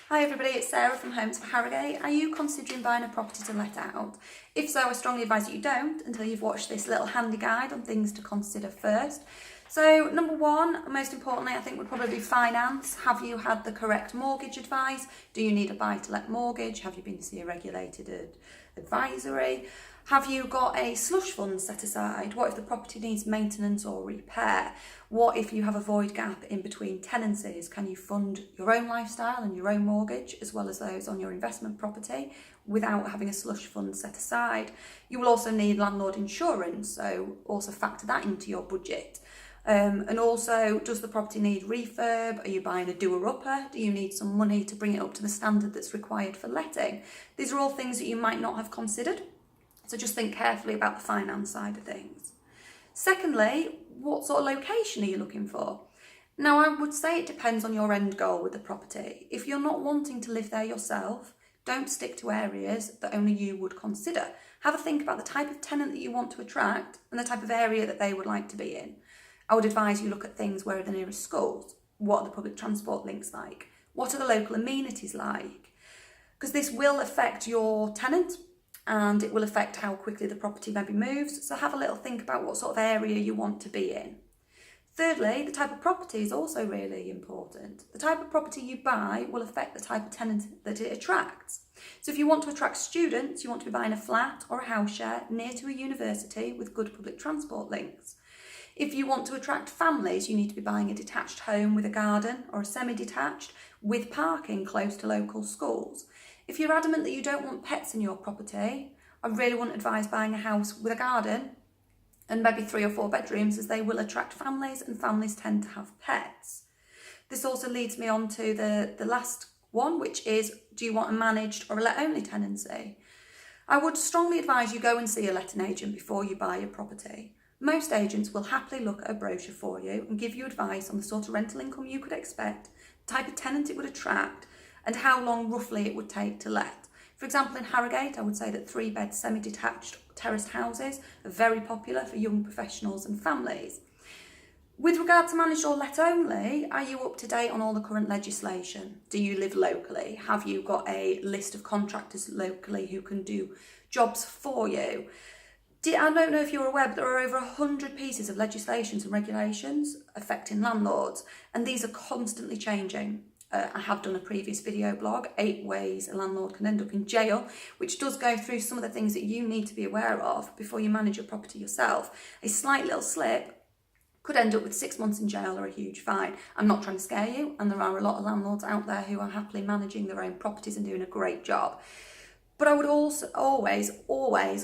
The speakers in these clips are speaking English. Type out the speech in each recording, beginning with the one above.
Hi everybody, it's Sarah from Homes for Harrogate. Are you considering buying a property to let out? If so, I strongly advise that you don't until you've watched this little handy guide on things to consider first. So number one, most importantly, I think would probably be finance. Have you had the correct mortgage advice? Do you need a buy-to-let mortgage? Have you been to see a regulated advisory? Have you got a slush fund set aside? What if the property needs maintenance or repair? What if you have a void gap in between tenancies? Can you fund your own lifestyle and your own mortgage as well as those on your investment property without having a slush fund set aside? You will also need landlord insurance, so also factor that into your budget. And also, does the property need refurb? Are you buying a doer-upper? Do you need some money to bring it up to the standard that's required for letting? These are all things that you might not have considered. So just think carefully about the finance side of things. Secondly, what sort of location are you looking for? Now, I would say it depends on your end goal with the property. If you're not wanting to live there yourself, don't stick to areas that only you would consider. Have a think about the type of tenant that you want to attract and the type of area that they would like to be in. I would advise you look at things where are the nearest schools, what are the public transport links like, what are the local amenities like, because this will affect your tenant and it will affect how quickly the property maybe moves. So have a little think about what sort of area you want to be in. Thirdly, the type of property is also really important. The type of property you buy will affect the type of tenant that it attracts. So if you want to attract students, you want to be buying a flat or a house share near to a university with good public transport links. If you want to attract families, you need to be buying a detached home with a garden or a semi-detached with parking close to local schools. If you're adamant that you don't want pets in your property, I really wouldn't advise buying a house with a garden and maybe 3 or 4 bedrooms, as they will attract families and families tend to have pets. This also leads me on to the last one, which is, do you want a managed or a let-only tenancy? I would strongly advise you go and see a letting agent before you buy a property. Most agents will happily look at a brochure for you and give you advice on the sort of rental income you could expect, the type of tenant it would attract, and how long roughly it would take to let. For example, in Harrogate, I would say that 3-bed semi-detached terraced houses are very popular for young professionals and families. With regard to managed or let only, are you up to date on all the current legislation? Do you live locally? Have you got a list of contractors locally who can do jobs for you? I don't know if you're aware, but there are over 100 pieces of legislations and regulations affecting landlords, and these are constantly changing. I have done a previous video blog, 8 ways a landlord can end up in jail, which does go through some of the things that you need to be aware of before you manage your property yourself. A slight little slip could end up with 6 months in jail or a huge fine. I'm not trying to scare you, and there are a lot of landlords out there who are happily managing their own properties and doing a great job. But I would also always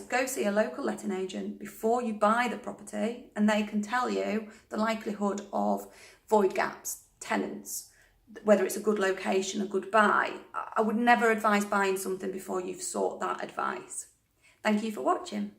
go see a local letting agent before you buy the property, and they can tell you the likelihood of void gaps, tenants, whether it's a good location, a good buy. I would never advise buying something before you've sought that advice. Thank you for watching.